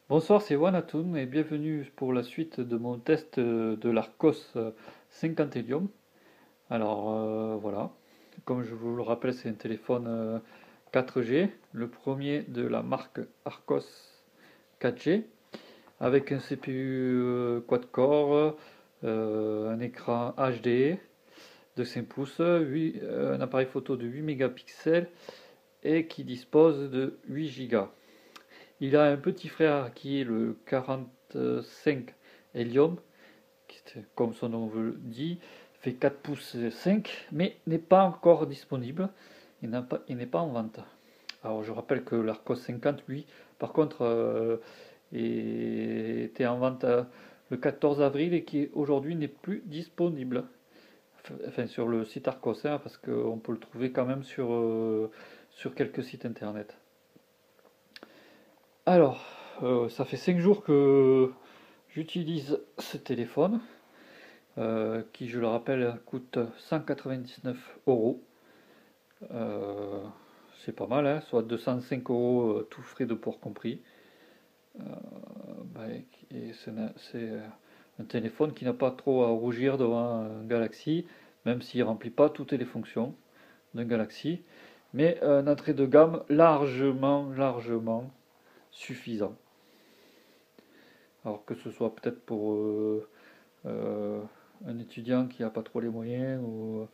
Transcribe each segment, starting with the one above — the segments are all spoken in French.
Bonsoir, c'est Wanatoon et bienvenue pour la suite de mon test de l'Arcos 50 Helium. Alors voilà, comme je vous le rappelle, c'est un téléphone 4G, le premier de la marque Arcos 4G, avec un CPU quad-core, un écran HD de 5 pouces, un appareil photo de 8 mégapixels et qui dispose de 8 Go. Il a un petit frère qui est le 45 Helium, qui, comme son nom le dit, fait 4 pouces 5, mais n'est pas encore disponible. Il n'est pas en vente. Alors je rappelle que l'Arcos 50, lui, par contre, était en vente le 14 avril et qui aujourd'hui n'est plus disponible. Enfin, sur le site Arcos, hein, parce qu'on peut le trouver quand même sur quelques sites internet. Alors, ça fait 5 jours que j'utilise ce téléphone, qui, je le rappelle, coûte 199 euros. Euh, c'est pas mal, hein, soit 205 euros, tout frais de port compris. Euh, bah, et c'est un téléphone qui n'a pas trop à rougir devant un Galaxy, même s'il ne remplit pas toutes les fonctions d'un Galaxy, mais un entrée de gamme largement suffisant. Alors que ce soit peut-être pour euh, un étudiant qui n'a pas trop les moyens ou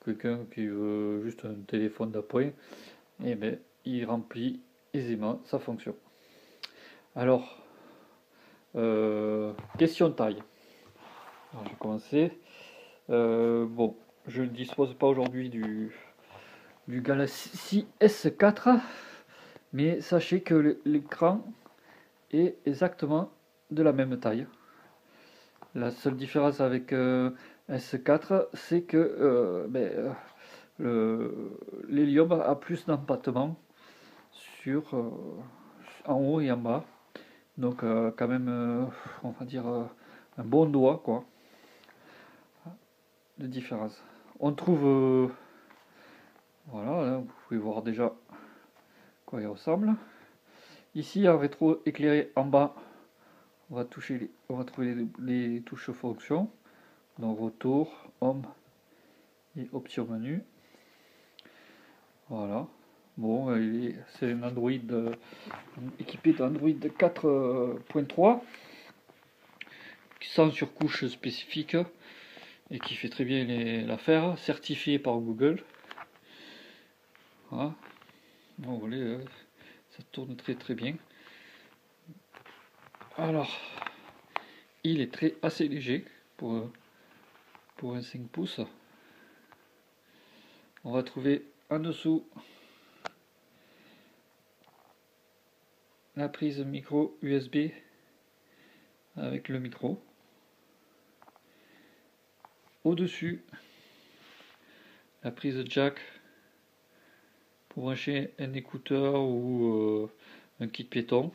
quelqu'un qui veut juste un téléphone d'appoint, et bien, il remplit aisément sa fonction. Alors, question de taille. Alors, je vais commencer. Bon, je ne dispose pas aujourd'hui du Galaxy S4, mais sachez que l'écran est exactement de la même taille. La seule différence avec S4, c'est que l'hélium a plus d'empattement sur en haut et en bas. Donc quand même, on va dire un bon doigt quoi de différence. On trouve, voilà, hein, vous pouvez voir déjà quoi il ressemble. Ici, en rétro éclairé en bas, on va trouver les touches fonctions. Donc retour, home et option menu. Voilà. Bon, c'est un Android équipé d'Android 4.3 sans surcouche spécifique et qui fait très bien l'affaire, certifié par Google. Voilà. Bon, vous voyez, ça tourne très bien. Alors, il est assez léger pour un 5 pouces. On va trouver en dessous la prise micro USB avec le micro. Au-dessus, la prise jack pour brancher un écouteur ou un kit piéton.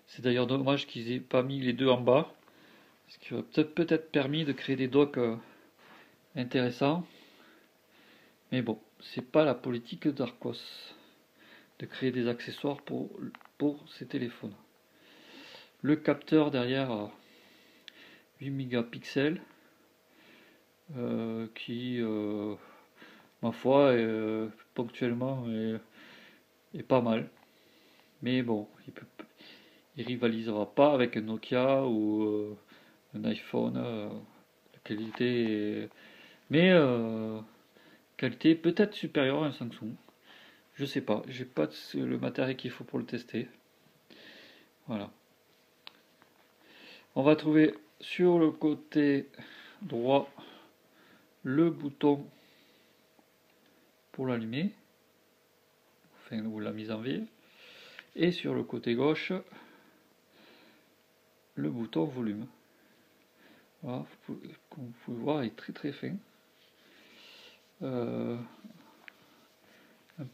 C'est d'ailleurs dommage qu'ils aient pas mis les deux en bas, ce qui aurait peut-être permis de créer des docks intéressants. Mais bon, c'est pas la politique d'Arcos de créer des accessoires pour ces téléphones. Le capteur derrière 8 mégapixels qui, ma foi, ponctuellement est pas mal. Mais bon, il rivalisera pas avec un Nokia ou un iPhone. La qualité mais qualité peut-être supérieure à un Samsung. Je sais pas, j'ai pas le matériel qu'il faut pour le tester. Voilà. On va trouver sur le côté droit le bouton pour l'allumer, enfin ou la mise en veille, et sur le côté gauche le bouton volume. Voilà, comme vous pouvez voir, il est très fin. Un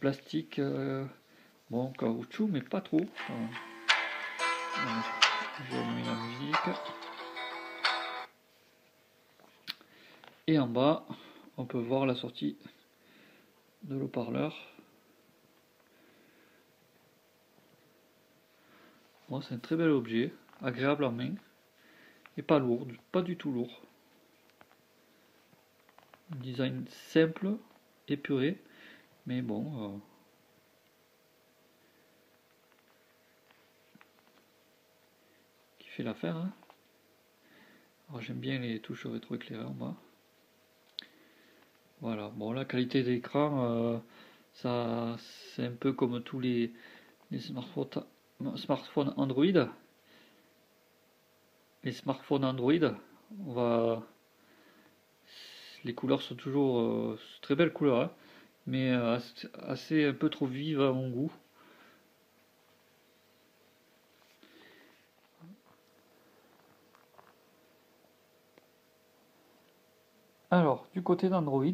plastique, bon, caoutchouc, mais pas trop. Voilà. Je mets la musique. Et en bas, on peut voir la sortie de l'haut-parleur. Bon, c'est un très bel objet, agréable en main, et pas lourd, pas du tout lourd. Un design simple, épuré, mais bon, qui fait l'affaire, hein. Alors j'aime bien les touches rétroéclairées en bas. Voilà, bon, la qualité d'écran, ça c'est un peu comme tous les smartphones Android. Les smartphones Android, les couleurs sont toujours très belles couleurs, hein, mais assez un peu trop vives à mon goût. Alors, du côté d'Android,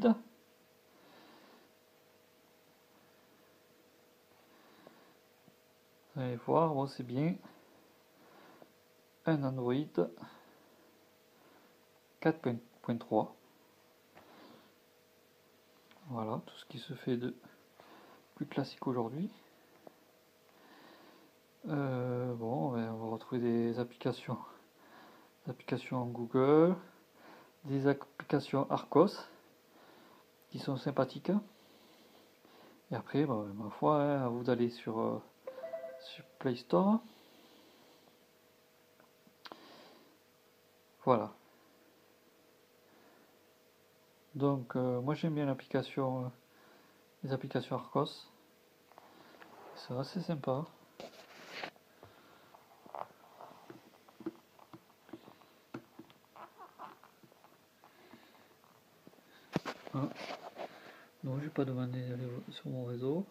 vous allez voir, bon, c'est bien un Android 4.3. Voilà, tout ce qui se fait de plus classique aujourd'hui. Bon, ben, on va retrouver des applications Google, des applications Arcos qui sont sympathiques. Et après, bah, ma foi, hein, à vous d'aller sur Play Store. Voilà. Donc, moi j'aime bien les applications Arcos. C'est assez sympa. Ah. Non, je vais pas demander d'aller sur mon réseau.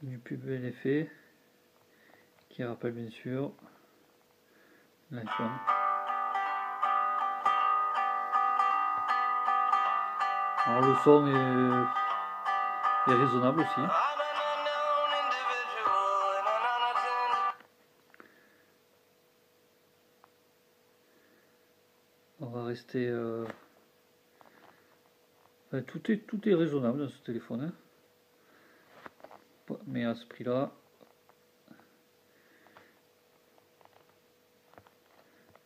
Du pub LFE qui rappelle bien sûr l'iPhone. Alors le son est raisonnable aussi. On va rester... enfin, tout est raisonnable dans ce téléphone. Hein. Mais à ce prix-là,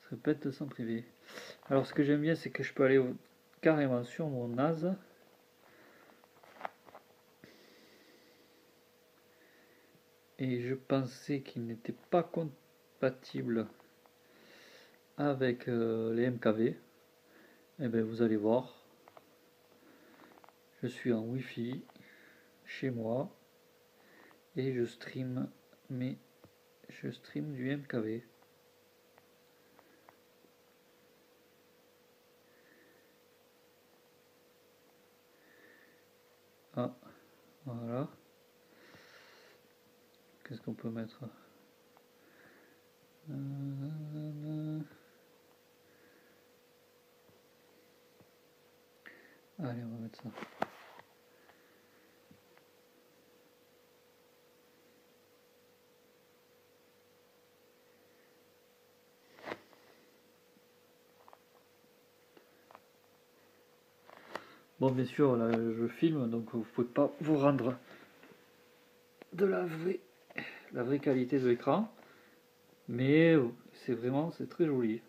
ça peut être sans priver. Alors ce que j'aime bien, c'est que je peux aller carrément sur mon NAS. Et je pensais qu'il n'était pas compatible avec les MKV. Et bien vous allez voir, je suis en Wi-Fi chez moi et je stream du MKV. Ah, voilà. Qu'est-ce qu'on peut mettre? Allez, on va mettre ça. Bon, bien sûr, là, je filme, donc vous ne pouvez pas vous rendre de la vraie qualité de l'écran, mais c'est très joli.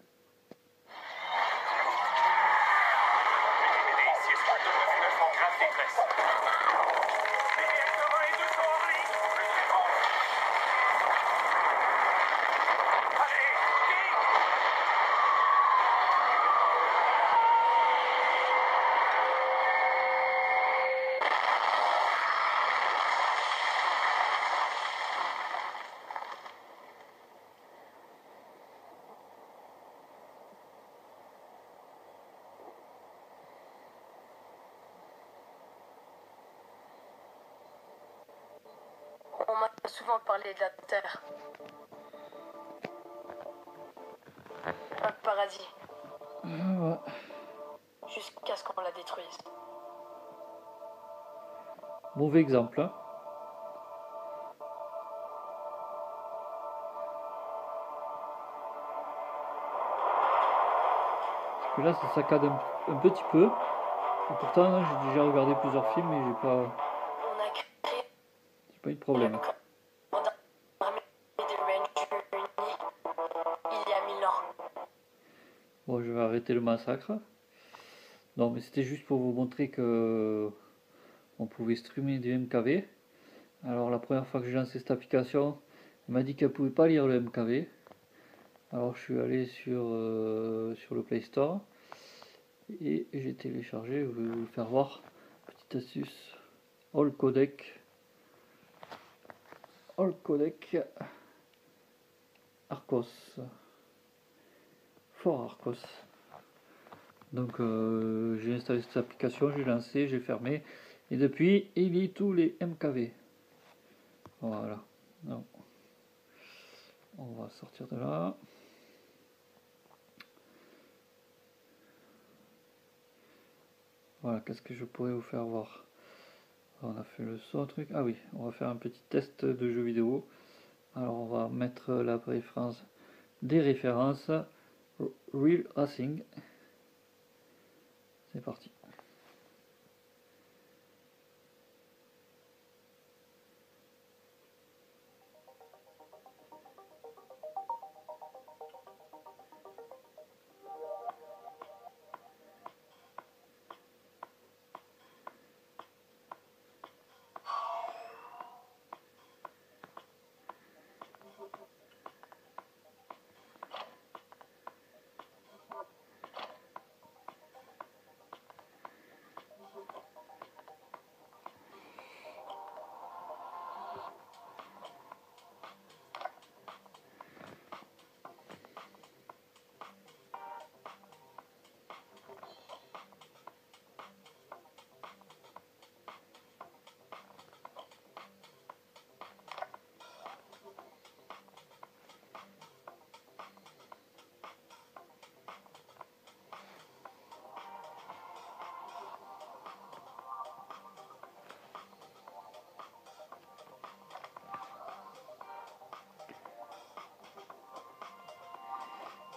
On m'a souvent parlé de la Terre. Un paradis. Ouais. Jusqu'à ce qu'on la détruise. Mauvais exemple. Hein. que là ça saccade un petit peu. Et pourtant j'ai déjà regardé plusieurs films et On a créé j'ai pas eu de le problème. corps d'armée des Rangers unis il y a 1000 ans. Bon, je vais arrêter le massacre. Non, mais c'était juste pour vous montrer que on pouvait streamer du MKV. Alors la première fois que j'ai lancé cette application, elle m'a dit qu'elle pouvait pas lire le MKV. Alors je suis allé sur le Play Store et j'ai téléchargé, je vais vous le faire voir. Petite astuce. All codec Arcos. For Arcos. Donc j'ai installé cette application, j'ai lancé, j'ai fermé. Et depuis, il lit tous les MKV. Voilà. Non. On va sortir de là. Voilà, qu'est-ce que je pourrais vous faire voir? On a fait le son, truc. Ah oui, on va faire un petit test de jeu vidéo. Alors on va mettre la préférence des références. Real Racing. C'est parti.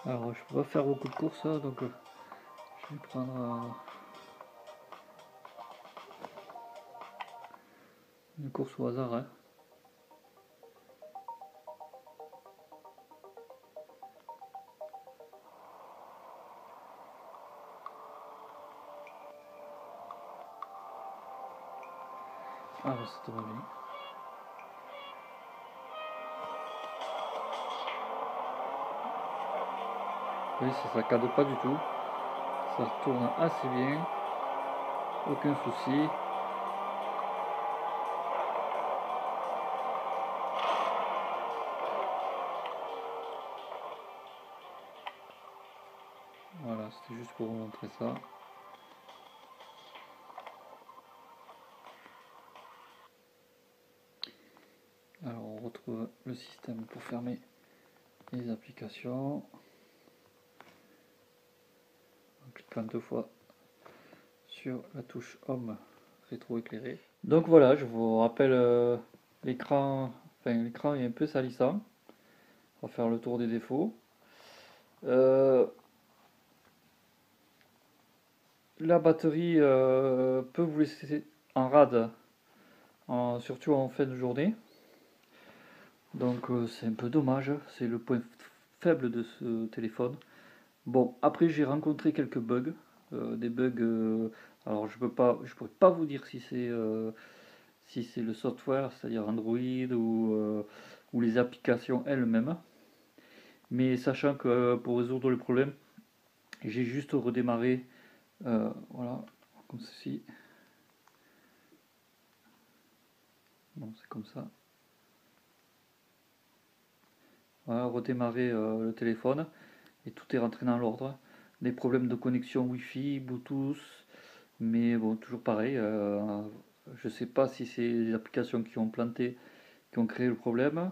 Alors je peux pas faire beaucoup de courses hein, donc je vais prendre une course au hasard. Hein. Ah bah c'est trop bien. Oui, ça saccade pas du tout. Ça tourne assez bien. Aucun souci. Voilà, c'était juste pour vous montrer ça. Alors on retrouve le système pour fermer les applications. En cliquant deux fois sur la touche Home rétroéclairé. Donc voilà, je vous rappelle l'écran, enfin l'écran est un peu salissant. On va faire le tour des défauts. Euh, la batterie peut vous laisser en rade, surtout en fin de journée. Donc c'est un peu dommage, c'est le point faible de ce téléphone. Bon, après j'ai rencontré quelques bugs, des bugs. Alors je pourrais pas vous dire si c'est le software, c'est-à-dire Android ou les applications elles-mêmes. Mais sachant que pour résoudre le problème, j'ai juste redémarré, voilà, comme ceci. Bon, c'est comme ça. Voilà, redémarrer le téléphone et tout est rentré dans l'ordre. Des problèmes de connexion Wi-Fi, Bluetooth, mais bon, toujours pareil. Je sais pas si c'est les applications qui ont planté, qui ont créé le problème,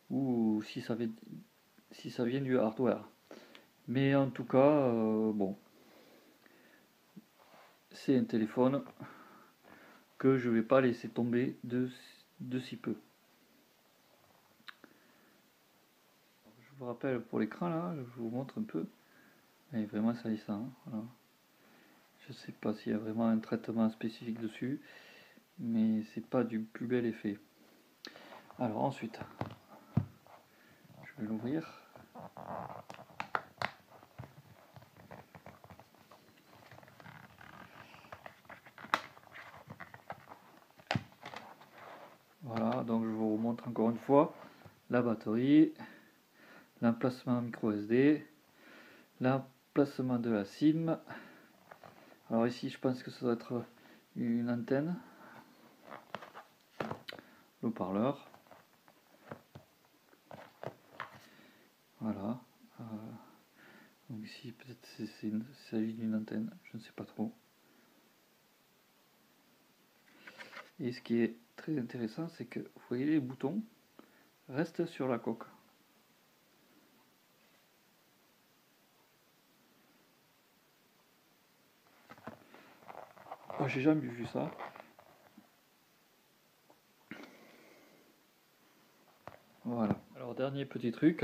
ou si ça vient du hardware. Mais en tout cas, bon, c'est un téléphone que je vais pas laisser tomber de si peu. Je vous rappelle pour l'écran là, je vous montre un peu. Elle est vraiment salissant, hein, voilà. Je sais pas s'il y a vraiment un traitement spécifique dessus, mais c'est pas du plus bel effet. Alors ensuite, je vais l'ouvrir. Voilà, donc je vous remontre encore une fois la batterie, l'emplacement micro SD, l'emplacement de la SIM. Alors ici je pense que ça doit être une antenne, le haut-parleur. Voilà. Donc ici peut-être il s'agit d'une antenne, je ne sais pas trop. Et ce qui est très intéressant, c'est que vous voyez les boutons restent sur la coque. Oh, j'ai jamais vu ça. Voilà. Alors dernier petit truc.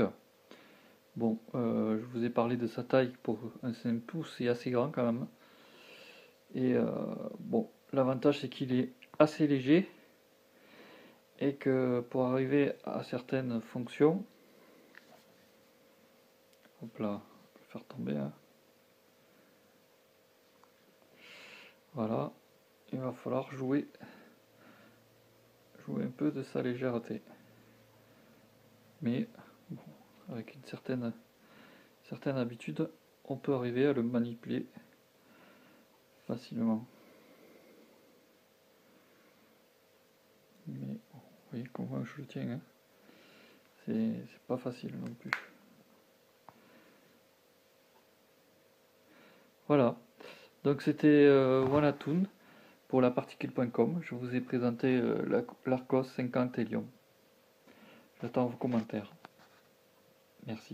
Bon, je vous ai parlé de sa taille pour un 5 pouces, c'est assez grand quand même. Et bon, l'avantage c'est qu'il est assez léger et que pour arriver à certaines fonctions, hop là, je vais faire tomber, hein. Voilà, il va falloir jouer un peu de sa légèreté. Mais bon, avec une certaine habitude, on peut arriver à le manipuler facilement. Mais vous voyez comment je le tiens, hein. C'est pas facile non plus. Voilà, donc c'était Wanatoon pour la particule.com. Je vous ai présenté l'Arcos 50 Helium. J'attends vos commentaires. Merci.